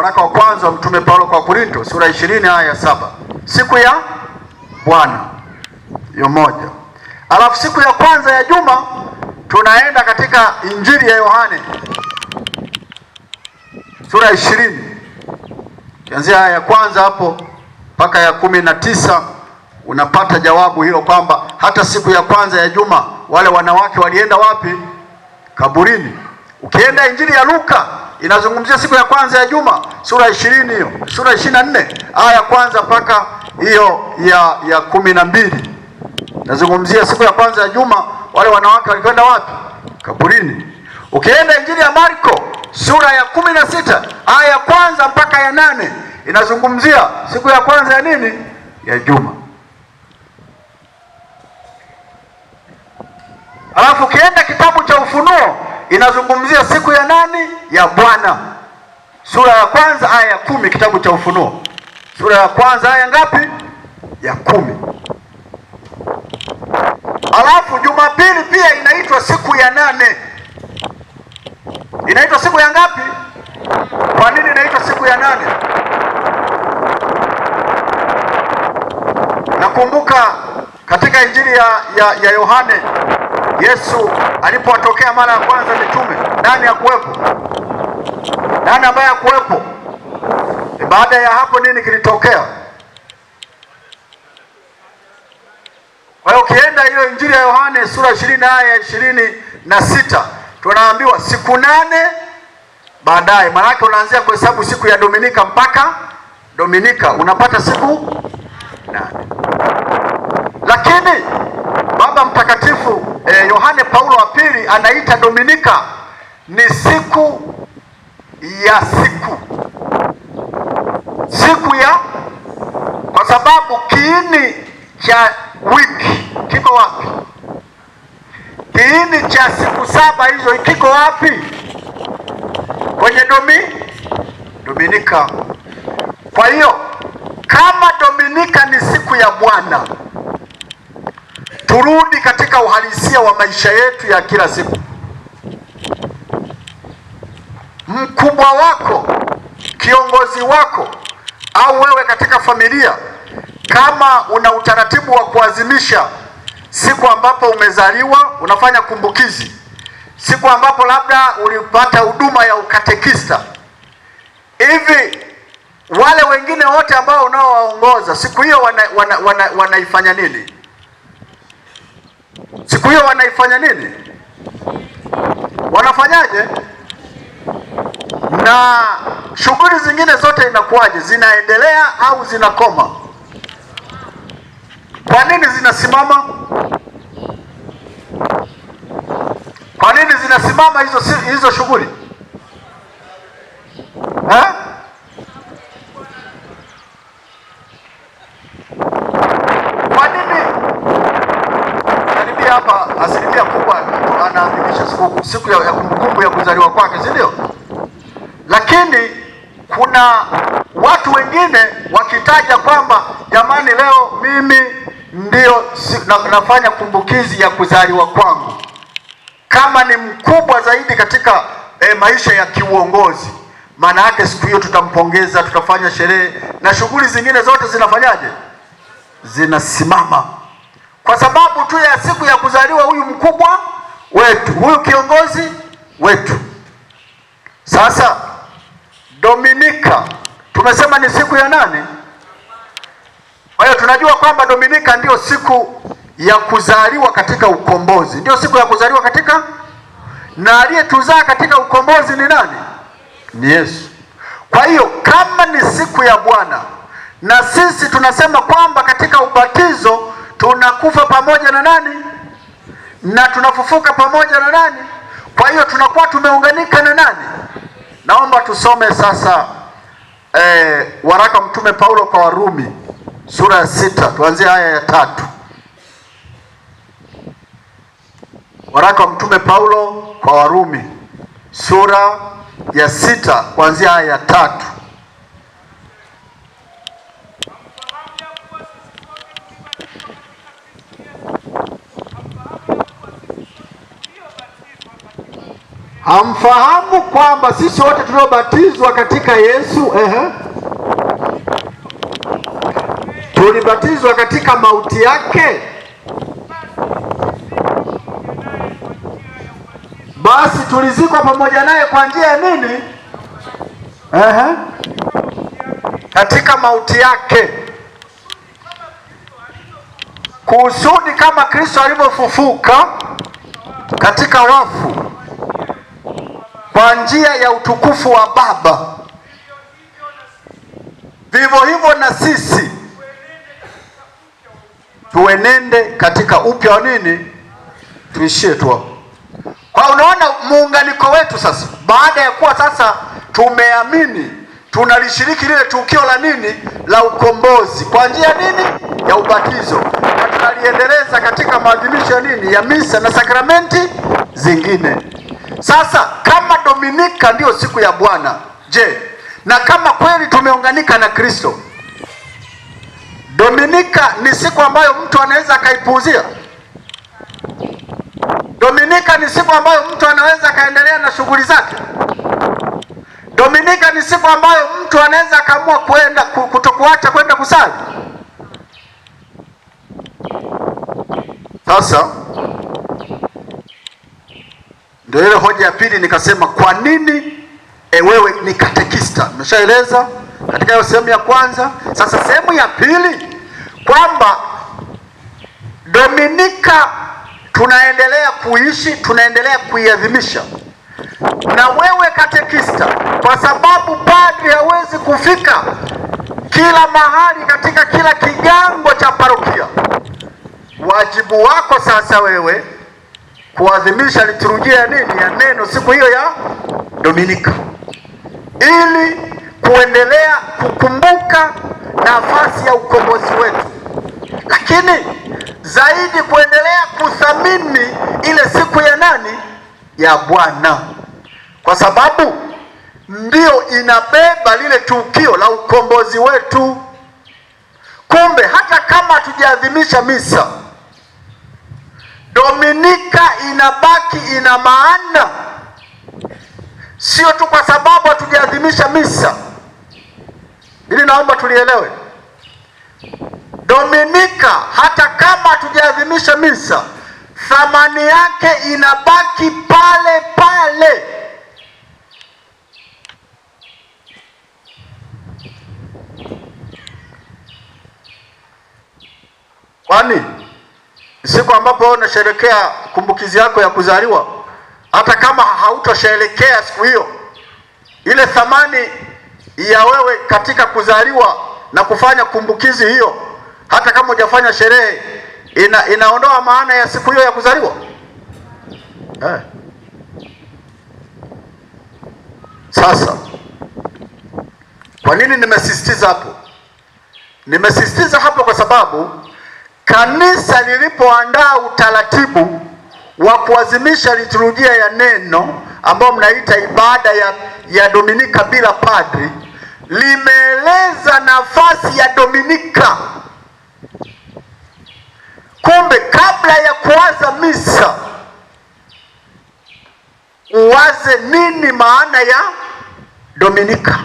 waraka wa kwanza wa Mtume Paulo kwa Korinto sura 20 aya ya 7. Siku ya Bwana hiyo moja. Alafu siku ya kwanza ya juma tunaenda katika Injili ya Yohane sura 20 kuanzia aya ya kwanza hapo mpaka ya 19. Unapata jawabu hilo kwamba hata siku ya kwanza ya juma wale wanawake walienda wapi? Kaburini. Ukienda Injili ya Luka inazungumzia siku ya kwanza ya juma sura 20 hiyo, sura 24 aya ya kwanza mpaka hiyo ya 12. Nazungumzia siku ya kwanza ya juma wale wanawake walikwenda wapi? Kaburini. Ukienda Injili ya Marko sura ya 16 aya ya kwanza mpaka ya 8 inazungumzia siku ya kwanza ya nini? Ya juma. Alafu ukienda kitabu cha Ufunuo inazungumzia siku ya nani? Ya Bwana. Sura ya kwanza aya ya 10, kitabu cha Ufunuo. Sura ya kwanza aya ngapi? Ya 10. Alafu Jumapili pia inaitwa siku ya 8. Inaitwa siku ya ngapi? Kwa nini inaitwa siku ya 8? Nakumbuka katika Injili ya Yohane Yesu alipowatokea mara ya kwanza mitume, nani hakuwepo? Nani ambaye hakuwepo? Baada ya hapo nini kilitokea? Kwa hiyo ukienda hiyo Injili ya Yohane sura 20 aya ya 26 tunaambiwa siku 8 baadaye. Maana yake unaanzia kuhesabu siku ya Dominika mpaka Dominika unapata siku 8. Lakini Baba Mtakatifu Yohane Paulo wa pili anaita Dominika ni siku ya kwa sababu kiini cha wiki kiko wapi? Kiini cha siku 7 hizo kiko wapi? Kwenye Dominika. Kwa hiyo kama Dominika ni siku ya Bwana, turudi katika uhalisia wa maisha yetu ya kila siku. Mkubwa wako, kiongozi wako, au wewe katika familia, kama una utaratibu wa kuadhimisha siku ambapo umezaliwa, unafanya kumbukizi, siku ambapo labda ulipata huduma ya ukatekista, hivi wale wengine wote ambao unaowaongoza siku hiyo wanaifanya nini? Siku hiyo wanaifanya nini? Wanafanyaje? Na shughuli zingine zote inakuwaje? Zinaendelea au zinakoma? Kwa nini zinasimama? Kwa nini zinasimama hizo shughuli? Kwa nini? Karibia hapa asilimia kubwa anaadhimisha siku ya kumbukumbu ya kuzaliwa kwake, si ndio? Lakini kuna watu wengine wakitaja kwamba jamani, leo mimi ndio nafanya kumbukizi ya kuzaliwa kwangu, kama ni mkubwa zaidi katika maisha ya kiuongozi, maana yake siku hiyo tutampongeza, tutafanya sherehe na shughuli zingine zote zinafanyaje? Zinasimama kwa sababu tu ya siku ya kuzaliwa huyu mkubwa wetu, huyu kiongozi wetu. Sasa Dominika tumesema ni siku ya nani? Kwa hiyo tunajua kwamba Dominika ndio siku ya kuzaliwa katika ukombozi, ndio siku ya kuzaliwa katika, na aliyetuzaa katika ukombozi ni nani? Ni Yesu. Kwa hiyo kama ni siku ya Bwana, na sisi tunasema kwamba katika ubatizo tunakufa pamoja na nani na tunafufuka pamoja na nani, kwa hiyo tunakuwa tumeunganika na nani? Naomba tusome sasa waraka Mtume Paulo kwa Warumi sura ya 6 tuanzie aya ya 3. Waraka wa Mtume Paulo kwa Warumi sura ya 6 kuanzia aya ya 3. hamfahamu kwamba sisi wote tuliobatizwa katika Yesu tulibatizwa katika mauti yake? Basi tulizikwa pamoja naye kwa njia ya nini? Katika mauti yake, kusudi kama Kristo alivyofufuka katika wafu kwa njia ya utukufu wa Baba, vivyo hivyo na sisi tuenende katika upya wa nini? Tuishie tu hapo. Kwa unaona muunganiko wetu sasa, baada ya kuwa sasa tumeamini, tunalishiriki lile tukio la nini? La ukombozi kwa njia nini? Ya ubatizo, na tunaliendeleza katika maadhimisho ya nini? Ya misa na sakramenti zingine. Sasa kama Dominika ndiyo siku ya Bwana, je, na kama kweli tumeunganika na Kristo, Dominika ni siku ambayo mtu anaweza akaipuuzia? Dominika ni siku ambayo mtu anaweza akaendelea na shughuli zake? Dominika ni siku ambayo mtu anaweza akaamua kwenda kutokuacha kwenda kusali? Sasa ndio ile hoja ya pili, nikasema kwa nini wewe ni katekista. Nimeshaeleza katika hiyo sehemu ya kwanza. Sasa sehemu ya pili, kwamba Dominika tunaendelea kuishi, tunaendelea kuiadhimisha. Na wewe katekista, kwa sababu padri hawezi kufika kila mahali katika kila kigango cha parokia, wajibu wako sasa wewe kuadhimisha liturujia ya nini? Ya neno siku hiyo ya Dominika, ili kuendelea kukumbuka nafasi ya ukombozi wetu, lakini zaidi kuendelea kuthamini ile siku ya nani? Ya Bwana, kwa sababu ndio inabeba lile tukio la ukombozi wetu. Kumbe hata kama hatujaadhimisha misa, Dominika inabaki ina maana, sio tu kwa sababu hatujaadhimisha misa. Ili naomba tulielewe, Dominika hata kama hatujaadhimisha misa, thamani yake inabaki pale pale. Kwani siku ambapo unasherehekea kumbukizi yako ya kuzaliwa, hata kama hautosherehekea siku hiyo, ile thamani ya wewe katika kuzaliwa na kufanya kumbukizi hiyo, hata kama hujafanya sherehe, inaondoa maana ya siku hiyo ya kuzaliwa. Sasa kwa nini nimesisitiza hapo? Nimesisitiza hapo kwa sababu kanisa lilipoandaa utaratibu wa kuadhimisha liturujia ya neno ambao mnaita ibada ya Dominika bila padri, limeeleza nafasi ya Dominika. Kumbe kabla ya kuanza misa, uwaze nini maana ya Dominika.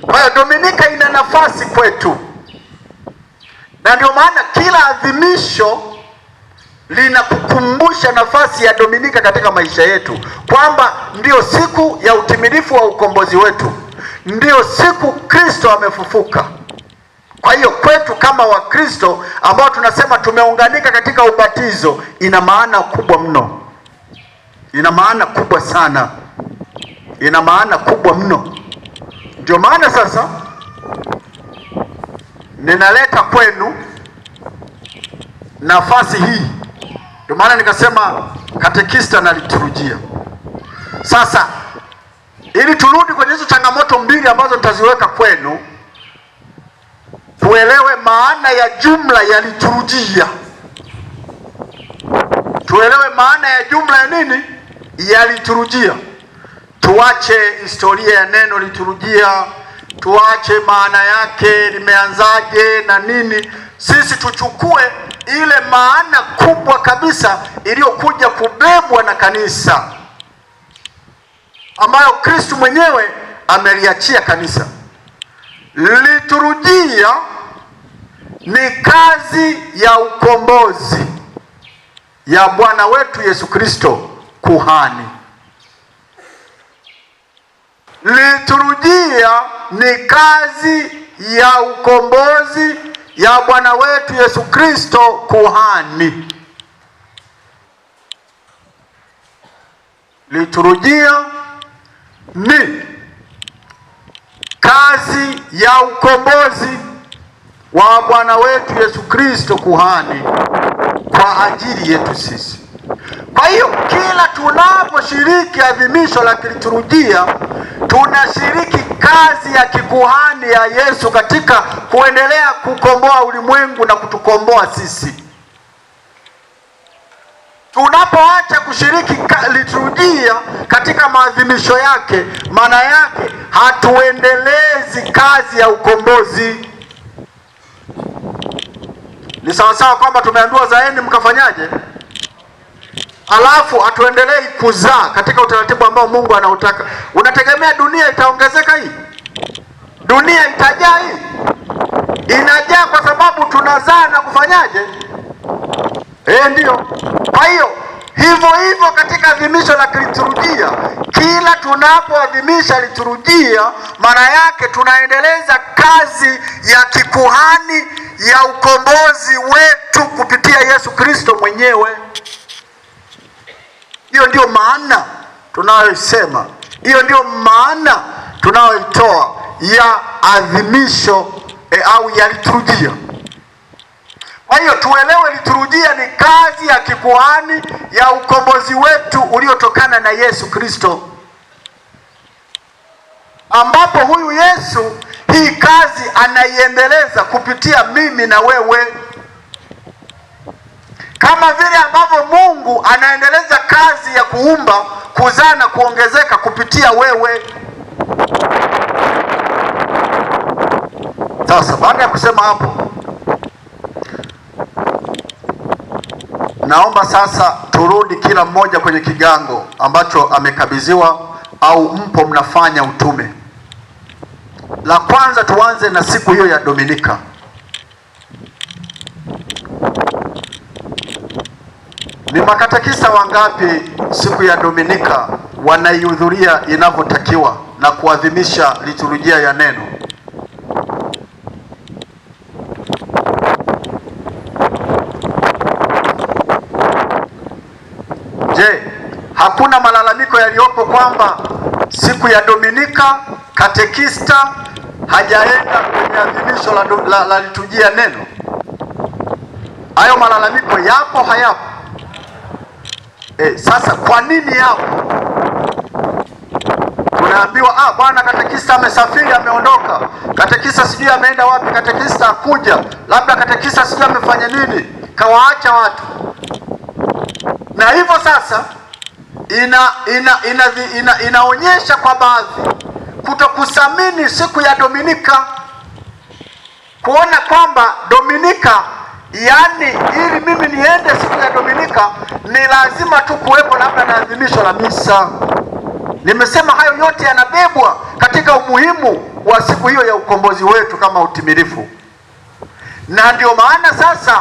Kwa hiyo Dominika ina nafasi kwetu, na ndio maana kila adhimisho linakukumbusha nafasi ya Dominika katika maisha yetu, kwamba ndiyo siku ya utimilifu wa ukombozi wetu, ndiyo siku Kristo amefufuka. Kwa hiyo kwetu kama Wakristo ambao tunasema tumeunganika katika ubatizo, ina maana kubwa mno, ina maana kubwa sana, ina maana kubwa mno. Ndio maana sasa ninaleta kwenu nafasi hii. Ndio maana nikasema katekista na liturujia. Sasa ili turudi kwenye hizo changamoto mbili ambazo nitaziweka kwenu, tuelewe maana ya jumla ya liturujia, tuelewe maana ya jumla ya nini? Ya liturujia. Tuache historia ya neno liturujia, tuache maana yake limeanzaje na nini. Sisi tuchukue ile maana kubwa kabisa iliyokuja kubebwa na kanisa, ambayo Kristo mwenyewe ameliachia kanisa. Liturujia ni kazi ya ukombozi ya Bwana wetu Yesu Kristo kuhani. Liturujia ni kazi ya ukombozi ya Bwana wetu Yesu Kristo kuhani. Liturujia ni kazi ya ukombozi wa Bwana wetu Yesu Kristo kuhani kwa ajili yetu sisi. Kwa hiyo kila tunaposhiriki adhimisho la kiliturujia, tunashiriki kazi ya kikuhani ya Yesu katika kuendelea kukomboa ulimwengu na kutukomboa sisi. Tunapoacha kushiriki liturujia katika maadhimisho yake, maana yake hatuendelezi kazi ya ukombozi. Ni sawasawa kwamba tumeambiwa zaeni mkafanyaje, alafu hatuendelei kuzaa katika utaratibu ambao Mungu anautaka. Unategemea dunia itaongezeka? Hii dunia itajaa? Hii inajaa kwa sababu tunazaa na kufanyaje? Ndio. Kwa hiyo hivyo hivyo katika adhimisho la liturujia, kila tunapoadhimisha liturujia, maana yake tunaendeleza kazi ya kikuhani ya ukombozi wetu kupitia Yesu Kristo mwenyewe. Hiyo ndio maana tunayosema, hiyo ndio maana tunayoitoa ya adhimisho au ya liturujia. Kwa hiyo tuelewe, liturujia ni kazi ya kikuhani ya ukombozi wetu uliotokana na Yesu Kristo, ambapo huyu Yesu hii kazi anaiendeleza kupitia mimi na wewe, kama vile ambavyo Mungu anaendeleza kazi ya kuumba, kuzaa na kuongezeka kupitia wewe. Sasa baada ya kusema hapo, naomba sasa turudi kila mmoja kwenye kigango ambacho amekabidhiwa au mpo mnafanya utume. La kwanza tuanze na siku hiyo ya Dominika. Ni makatekista wangapi siku ya Dominika wanaihudhuria inavyotakiwa na kuadhimisha liturujia ya neno? Je, hakuna malalamiko yaliyopo kwamba siku ya Dominika katekista hajaenda kwenye adhimisho la liturujia neno? Hayo malalamiko yapo, hayapo? Sasa kwa nini yapo? Tunaambiwa bwana katekista amesafiri, ameondoka, katekista sijui ameenda wapi, katekista hakuja, labda katekista sijui amefanya nini, kawaacha watu. Na hivyo sasa inaonyesha kwa baadhi kutokusamini siku ya Dominika, kuona kwamba Dominika, yani ili mimi niende siku ya Dominika ni lazima tu kuwepo labda na adhimisho la misa. Nimesema hayo yote yanabebwa katika umuhimu wa siku hiyo ya ukombozi wetu kama utimilifu. Na ndio maana sasa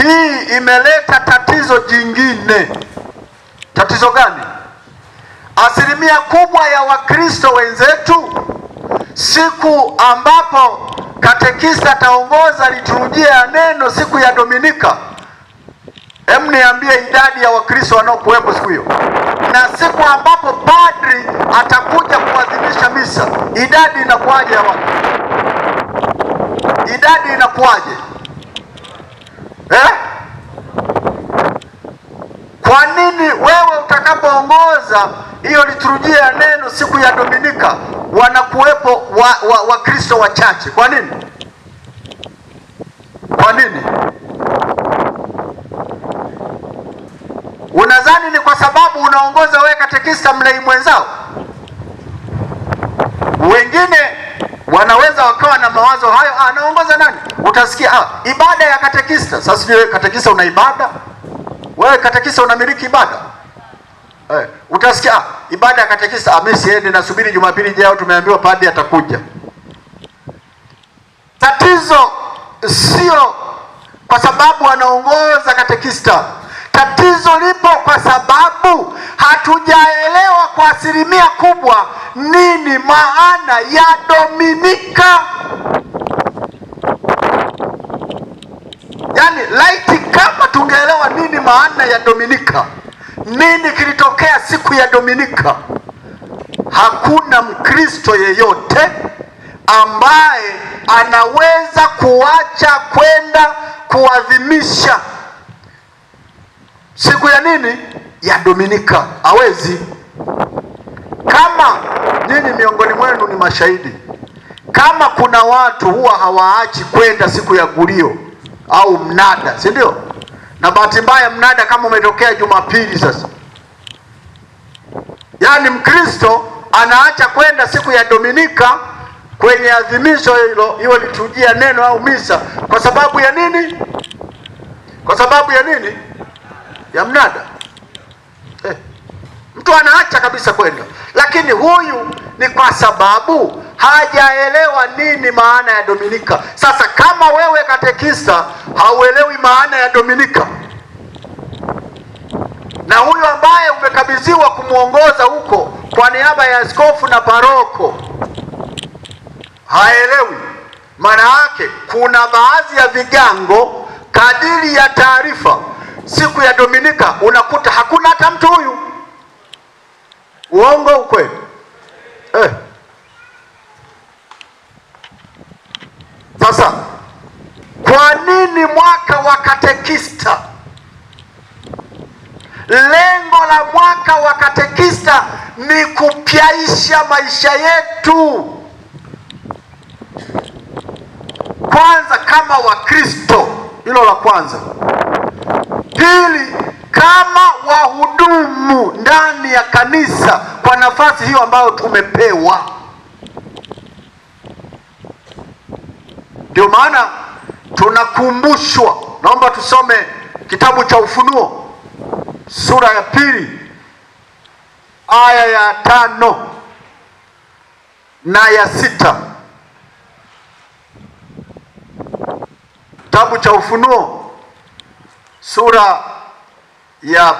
hii imeleta tatizo jingine. Tatizo gani? Asilimia kubwa ya Wakristo wenzetu, siku ambapo katekista ataongoza liturujia ya neno siku ya Dominika, hem, niambie idadi ya Wakristo wanaokuwepo siku hiyo. Na siku ambapo padri atakuja kuadhimisha misa, idadi inakuwaje ya watu? Idadi inakuwaje? Kwa nini wewe utakapoongoza hiyo liturujia ya neno siku ya Dominika wanakuwepo Wakristo wachache? Kwa nini? Kwa nini? Unadhani ni kwa sababu unaongoza wewe katekista mlei mwenzao? Wengine wanaweza wakawa na mawazo hayo. Anaongoza nani? Utasikia ibada ya katekista. Sasa sijui katekista una ibada wewe, katekista unamiliki ibada utasikia ibada ya katekista, mimi siendi, nasubiri Jumapili ijayo, tumeambiwa padri atakuja. Tatizo sio kwa sababu anaongoza katekista. Tatizo lipo kwa sababu hatujaelewa kwa asilimia kubwa nini maana ya Dominika. Yaani laiti kama tungeelewa nini maana ya Dominika, nini kilitokea siku ya Dominika, hakuna Mkristo yeyote ambaye anaweza kuacha kwenda kuadhimisha siku ya nini? Ya Dominika. Hawezi. Kama nyinyi miongoni mwenu ni mashahidi, kama kuna watu huwa hawaachi kwenda siku ya gulio au mnada, si ndio? Na bahati mbaya mnada kama umetokea Jumapili, sasa yaani Mkristo anaacha kwenda siku ya Dominika kwenye adhimisho hilo, iwe liturujia neno au misa, kwa sababu ya nini? Kwa sababu ya nini? Ya mnada. Mtu anaacha kabisa kwenda, lakini huyu ni kwa sababu hajaelewa nini maana ya Dominika. Sasa kama wewe katekista hauelewi maana ya Dominika, na huyu ambaye umekabidhiwa kumwongoza huko kwa niaba ya askofu na paroko haelewi, maana yake kuna baadhi ya vigango kadiri ya taarifa siku ya Dominika unakuta hakuna hata mtu huyu. Uongo ukweli? Sasa kwa nini mwaka wa katekista? Lengo la mwaka wa katekista ni kupyaisha maisha yetu, kwanza kama Wakristo, hilo la kwanza. Pili, kama wahudumu ndani ya kanisa kwa nafasi hiyo ambayo tumepewa. Ndio maana tunakumbushwa, naomba tusome kitabu cha Ufunuo sura ya 2 aya ya 5 na ya 6. Kitabu cha Ufunuo sura ya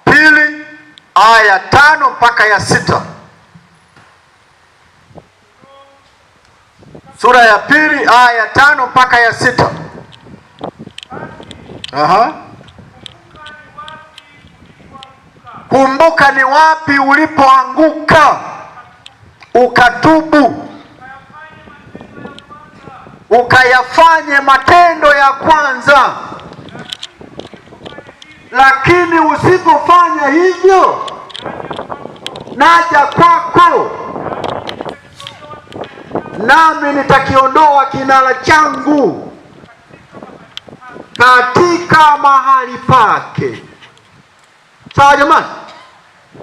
2 aya ya 5 mpaka ya 6. Sura ya 2 aya ya 5 mpaka ya 6. Kumbuka ni wapi ulipoanguka, ukatubu, ukayafanye matendo ya kwanza. Lakini usipofanya hivyo, naja kwako, nami nitakiondoa kinara changu katika mahali pake. Sawa jamani?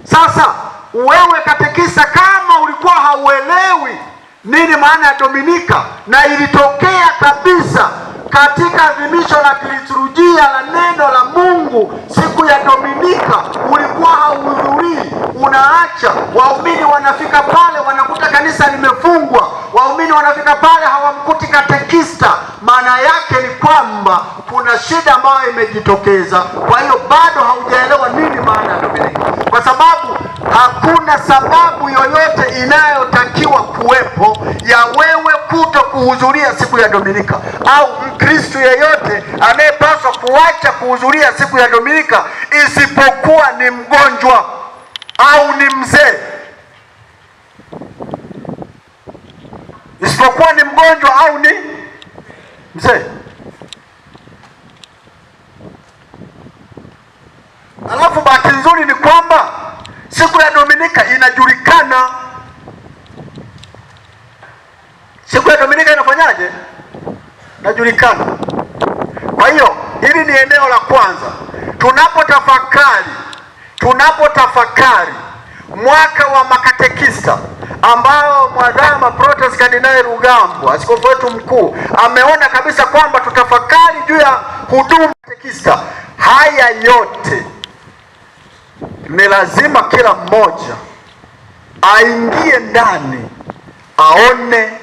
Sasa wewe katekista, kama ulikuwa hauelewi nini maana ya Dominika, na ilitokea kabisa katika adhimisho la kiliturujia la neno la Mungu siku ya Dominika, ulikuwa hauhudhurii, unaacha. Waumini wanafika pale wanakuta kanisa limefungwa, waumini wanafika pale hawamkuti katekista, maana yake ni kwamba kuna shida ambayo imejitokeza. Kwa hiyo bado haujaelewa nini maana ya Dominika, kwa sababu hakuna sababu yoyote inayotakiwa kuwepo ya wewe kuto kuhudhuria siku ya Dominika, au Mkristo yeyote anayepaswa kuacha kuhudhuria siku ya Dominika isipokuwa ni mgonjwa au ni mzee. Isipokuwa ni mgonjwa au ni mzee. Alafu bahati nzuri ni kwamba siku ya Dominika inajulikana. Siku ya Dominika inafanyaje? Inajulikana. Kwa hiyo hili ni eneo la kwanza. Tunapotafakari mwaka wa makatekista ambao Mwadhama Protas Kardinali Rugambwa, askofu wetu mkuu, ameona kabisa kwamba tutafakari juu ya huduma katekista. Haya yote ni lazima kila mmoja aingie ndani aone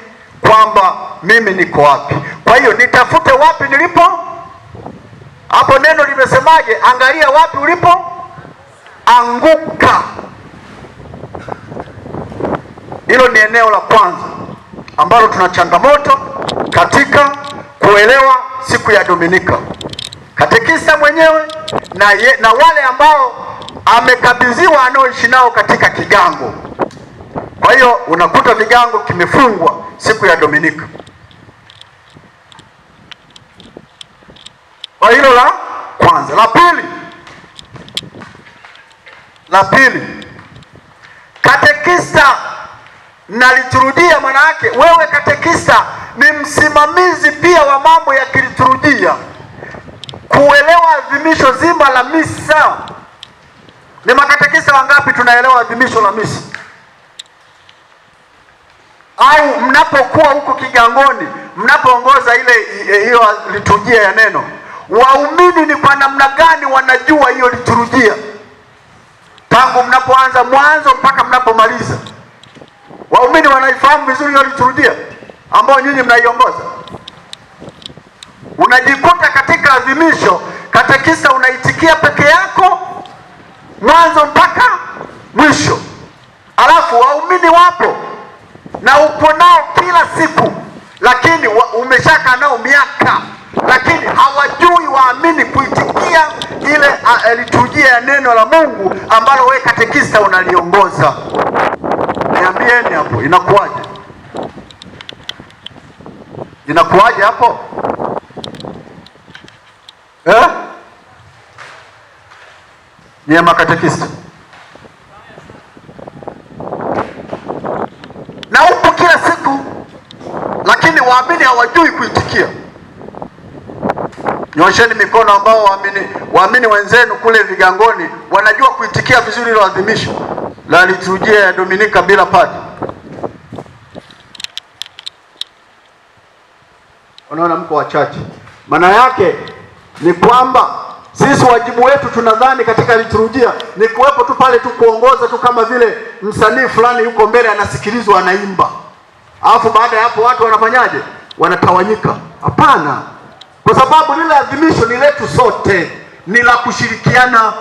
kwamba mimi niko wapi. Kwa hiyo nitafute wapi nilipo. Hapo neno limesemaje? Angalia wapi ulipo anguka. Hilo ni eneo la kwanza ambalo tuna changamoto katika kuelewa siku ya Dominika. Katekista mwenyewe na wale ambao amekabidhiwa anaoishi nao katika kigango. Kwa hiyo unakuta vigango kimefungwa siku ya Dominika. Kwa hilo la kwanza. La pili, katekista na liturujia, maana yake wewe katekista ni msimamizi pia wa mambo ya kiliturujia, kuelewa adhimisho zima la misa. Ni makatekista wangapi tunaelewa adhimisho la misa? Au mnapokuwa huko kigangoni, mnapoongoza hiyo liturujia ya neno, waumini ni kwa namna gani wanajua hiyo liturujia tangu mnapoanza mwanzo mpaka mnapomaliza? Waumini wanaifahamu vizuri hiyo liturujia ambayo nyinyi mnaiongoza? Unajikuta katika adhimisho katekista unaitikia peke yako mwanzo mpaka mwisho, alafu waumini wapo na upo nao kila siku, lakini umeshakaa nao miaka, lakini hawajui waamini kuitikia ile liturujia ya neno la Mungu ambalo wewe katekista unaliongoza. Niambieni hapo inakuwaje? Inakuwaje hapo? Ni makatekista na upo kila siku, lakini waamini hawajui kuitikia. Nyosheni mikono ambao waamini wenzenu kule vigangoni wanajua kuitikia vizuri ile adhimisho la liturujia ya Dominika bila padri. Unaona, mko wachache. Maana yake ni kwamba sisi wajibu wetu tunadhani katika liturujia ni kuwepo tu pale tu kuongoza tu, kama vile msanii fulani yuko mbele anasikilizwa anaimba, alafu baada ya hapo watu wanafanyaje? Wanatawanyika. Hapana, kwa sababu lile adhimisho ni letu sote, ni la kushirikiana.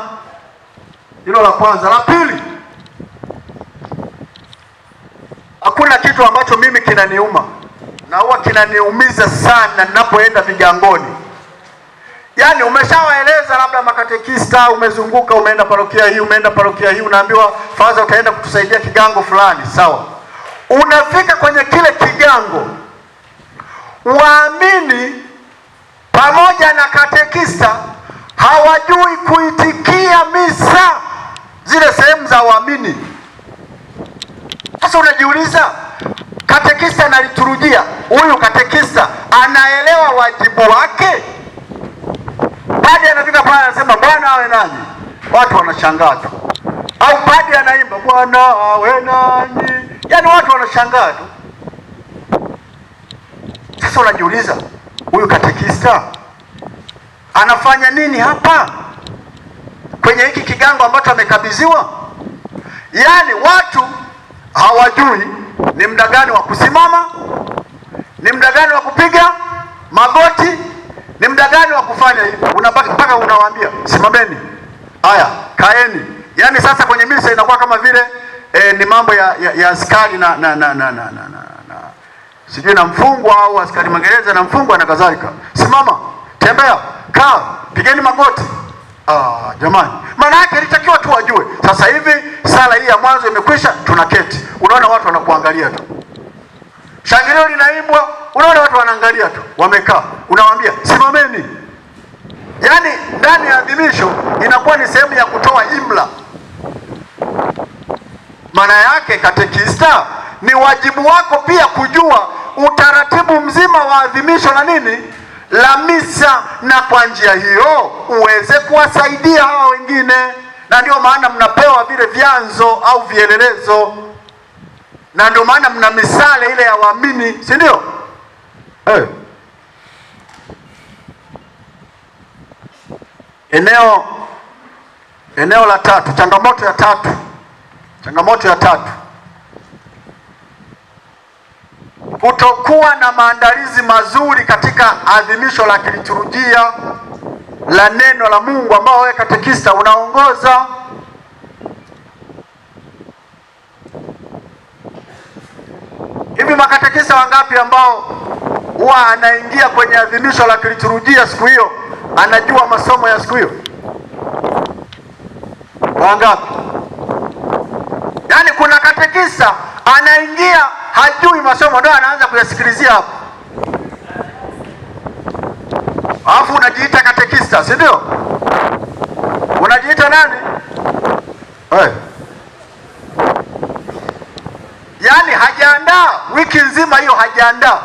Hilo la kwanza. La pili, hakuna kitu ambacho mimi kinaniuma na huwa kinaniumiza sana ninapoenda vigangoni. Yaani umeshawaeleza labda makatekista, umezunguka, umeenda parokia hii, umeenda parokia hii, unaambiwa faza utaenda kutusaidia kigango fulani, sawa. Unafika kwenye kile kigango, waamini pamoja na katekista hawajui kuitikia misa zile sehemu za waamini. Sasa unajiuliza, katekista na liturujia, huyu katekista anaelewa wajibu wake? Padi anafika pale anasema Bwana awe nanyi, watu wanashangaa tu. Au padi anaimba Bwana awe nanyi, yaani watu wanashangaa tu. Sasa unajiuliza, huyu katekista anafanya nini hapa kwenye hiki kigango ambacho amekabidhiwa? Yaani watu hawajui ni muda gani wa kusimama, ni muda gani wa kupiga magoti, ni muda gani wa kufanya hivi. Mpaka unawaambia simameni, haya kaeni. Yaani sasa kwenye misa inakuwa kama vile ni mambo ya askari na sijui na mfungwa, au askari magereza na mfungwa na kadhalika. Simama, tembea, kaa, pigeni magoti. Jamani, maana yake ilitakiwa tu wajue. Sasa hivi sala hii ya mwanzo imekwisha, tunaketi. Unaona watu wanakuangalia tu. Shangilio linaimbwa, unaona watu wanaangalia tu, wamekaa. Unawaambia simameni. Yaani ndani ya adhimisho inakuwa ni sehemu ya kutoa imla. Maana yake katekista, ni wajibu wako pia kujua utaratibu mzima wa adhimisho la nini? La misa, na kwa njia hiyo uweze kuwasaidia hawa wengine. Na ndio maana mnapewa vile vyanzo au vielelezo. na ndio maana mna misale ile ya waamini, si ndio? Eneo la tatu, changamoto ya tatu, kutokuwa na maandalizi mazuri katika adhimisho la kiliturujia la neno la Mungu ambao wewe katekista unaongoza. Hivi makatekista wangapi ambao huwa anaingia kwenye adhimisho la kiliturujia siku hiyo anajua masomo ya siku hiyo? Wangapi? Yaani kuna katekista anaingia hajui masomo, ndio anaanza kuyasikilizia hapo. Alafu unajiita katekista, si ndio? Unajiita nani? Yaani hajaandaa wiki nzima hiyo, hajaandaa.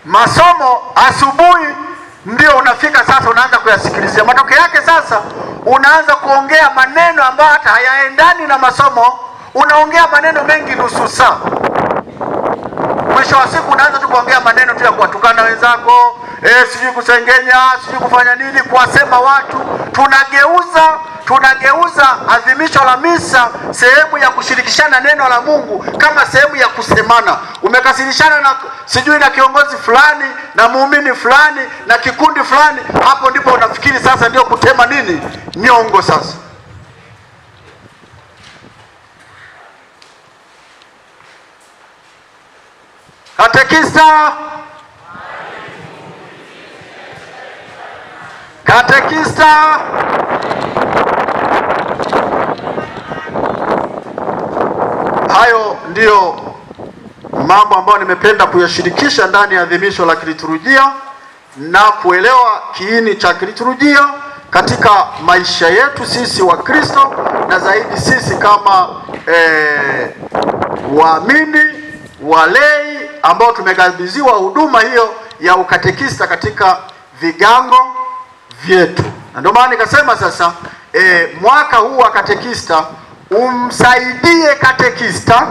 Masomo asubuhi ndio unafika sasa, unaanza kuyasikilizia. Matokeo yake sasa unaanza kuongea maneno ambayo hata hayaendani na masomo. Unaongea maneno mengi nusu saa. Mwisho wa siku unaanza tu kuongea maneno tu ya kuwatukana wenzako, sijui kusengenya, sijui kufanya nini, kuwasema watu. Tunageuza adhimisho la misa sehemu ya kushirikishana neno la Mungu kama sehemu ya kusemana. Umekasirishana na sijui na kiongozi fulani na muumini fulani na kikundi fulani, hapo ndipo unafikiri sasa ndio kutema nini? Nyongo. Sasa katekista, hayo ndiyo mambo ambayo nimependa kuyashirikisha ndani ya adhimisho la kiliturujia na kuelewa kiini cha kiliturujia katika maisha yetu sisi wa Kristo, na zaidi sisi kama waamini walei ambao tumekabidhiwa huduma hiyo ya ukatekista katika vigango vyetu. Na ndio maana nikasema sasa mwaka huu wa katekista umsaidie katekista,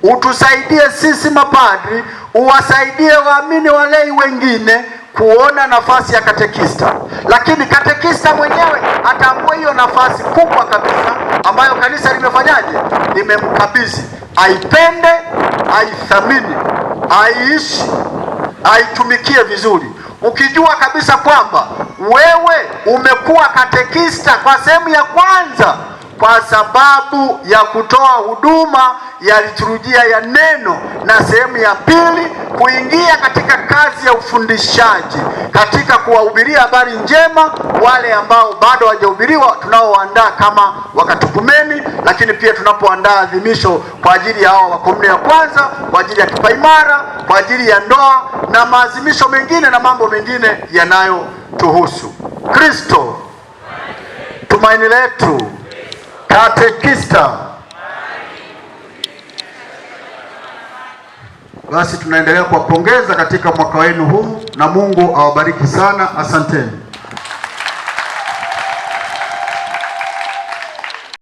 utusaidie sisi mapadri, uwasaidie waamini walei wengine kuona nafasi ya katekista. Lakini katekista mwenyewe atambue hiyo nafasi kubwa kabisa ambayo kanisa limefanyaje? Limemkabidhi. Aipende, aithamini, aiishi, aitumikie vizuri, ukijua kabisa kwamba wewe umekuwa katekista kwa sehemu ya kwanza kwa sababu ya kutoa huduma ya liturujia ya neno, na sehemu ya pili kuingia katika kazi ya ufundishaji, katika kuwahubiria habari njema wale ambao bado hawajahubiriwa, tunaoandaa kama wakatukumeni, lakini pia tunapoandaa adhimisho kwa ajili ya hao wa komunio ya kwanza, kwa ajili ya kipaimara, kwa ajili ya ndoa na maadhimisho mengine na mambo mengine yanayotuhusu. Kristo tumaini letu. Katekista. Basi tunaendelea kuwapongeza katika mwaka wenu huu, na Mungu awabariki sana. Asanteni.